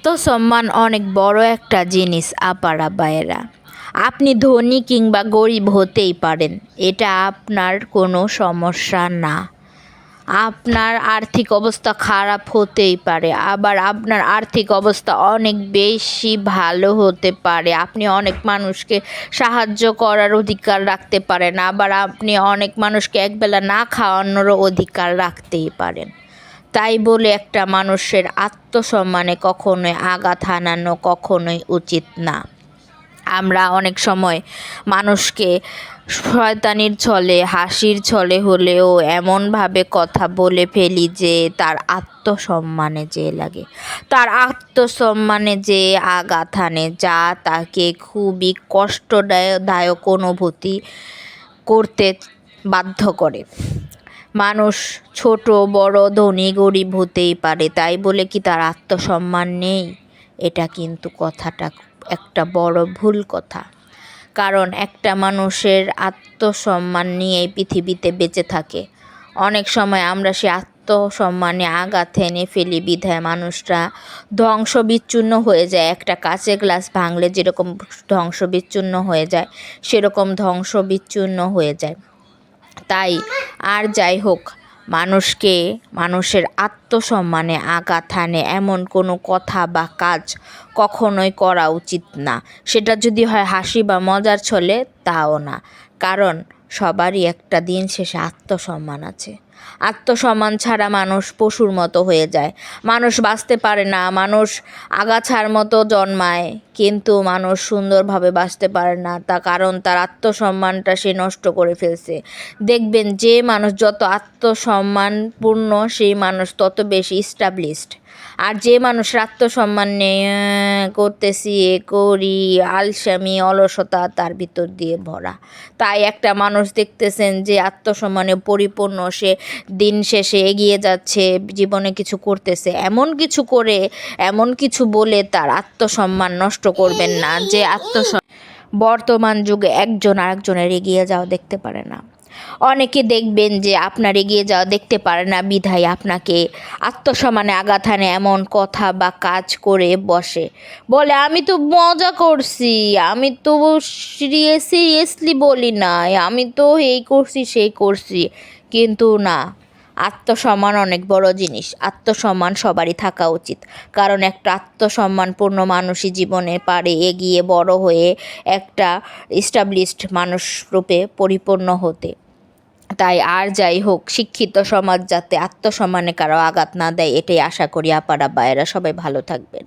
আত্মসম্মান অনেক বড় একটা জিনিস আপারা বায়েরা। আপনি ধনী কিংবা গরিব হতেই পারেন, এটা আপনার কোনো সমস্যা না। আপনার আর্থিক অবস্থা খারাপ হতেই পারে, আবার আপনার আর্থিক অবস্থা অনেক বেশি ভালো হতে পারে। আপনি অনেক মানুষকে সাহায্য করার অধিকার রাখতে পারেন, আবার আপনি অনেক মানুষকে একবেলা না খাওয়ানোরও অধিকার রাখতেই পারেন। তাই বলে একটা মানুষের আত্মসম্মানে কখনোই আঘাত হানানো কখনোই উচিত না। আমরা অনেক সময় মানুষকে শয়তানির ছলে, হাসির ছলে হলেও এমনভাবে কথা বলে ফেলি যে তার আত্মসম্মানে যে লাগে, তার আত্মসম্মানে যে আঘাত হানে, যা তাকে খুবই কষ্টদায়ক অনুভূতি করতে বাধ্য করে। মানুষ ছোট বড় ধনী গরিব হতেই পারে, তাই বলে কি তার আত্মসম্মান নেই? এটা কিন্তু কথাটা একটা বড় ভুল কথা। কারণ একটা মানুষের আত্মসম্মান নিয়েই পৃথিবীতে বেঁচে থাকে। অনেক সময় আমরা সে আত্মসম্মানে আঘাত এনে ফেলি বিধায় মানুষরা ধ্বংস বিচ্ছিন্ন হয়ে যায়। একটা কাঁচের গ্লাস ভাঙলে যেরকম ধ্বংস বিচ্ছিন্ন হয়ে যায়, সেরকম ধ্বংস বিচ্ছিন্ন হয়ে যায়। তাই আর যাই হোক, মানুষের আত্মসম্মানে আঘাত হানে এমন কোনো কথা বা কাজ কখনোই করা উচিত না। সেটা যদি হয় হাসি বা মজার ছলে, তাও না। কারণ সবারই একটা দিন শেষে আত্মসম্মান আছে। আত্মসম্মান ছাড়া মানুষ পশুর মতো হয়ে যায়। মানুষ বাঁচতে পারে না, মানুষ আগাছার মতো জন্মায়, কিন্তু মানুষ সুন্দরভাবে বাঁচতে পারে না। কারণ তার আত্মসম্মানটা সে নষ্ট করে ফেলছে। দেখবেন যে মানুষ যত আত্মসম্মানপূর্ণ, সেই মানুষ তত বেশি ইস্টাবলিশড। আর যে মানুষের আত্মসম্মান নেই, করতেছি এ করি, আলসামি অলসতা তার ভিতর দিয়ে ভরা। তাই একটা মানুষ দেখতেছেন যে আত্মসম্মানে পরিপূর্ণ, সে দিন শেষে এগিয়ে যাচ্ছে, জীবনে কিছু করতেছে, এমন কিছু করে, এমন কিছু বলে তার আত্মসম্মান নষ্ট করবেন না। যে বর্তমান যুগে একজন আরেকজনের এগিয়ে যাওয়া দেখতে পারে না। অনেকে দেখবেন যে আপনার এগিয়ে যাওয়া দেখতে পারে না বিধায় আপনাকে আত্মসম্মানে আঘাত হানে এমন কথা বা কাজ করে বসে, বলে আমি তো মজা করছি, আমি তো সিরিয়াসলি বলি নাই, আমি তো এই করছি সেই করছি। কিন্তু না, আত্মসম্মান অনেক বড় জিনিস। আত্মসম্মান সবারই থাকা উচিত। কারণ একটা আত্মসম্মানপূর্ণ মানুষই জীবনে পারে এগিয়ে বড় হয়ে একটা এস্টাবলিশড মানুষ রূপে পরিপূর্ণ হতে। তাই আর যাই হোক, শিক্ষিত সমাজ যাতে আত্মসম্মানে কারো আঘাত না দেয়, এটাই আশা করি। আপারা বায়েরা সবাই ভালো থাকবেন।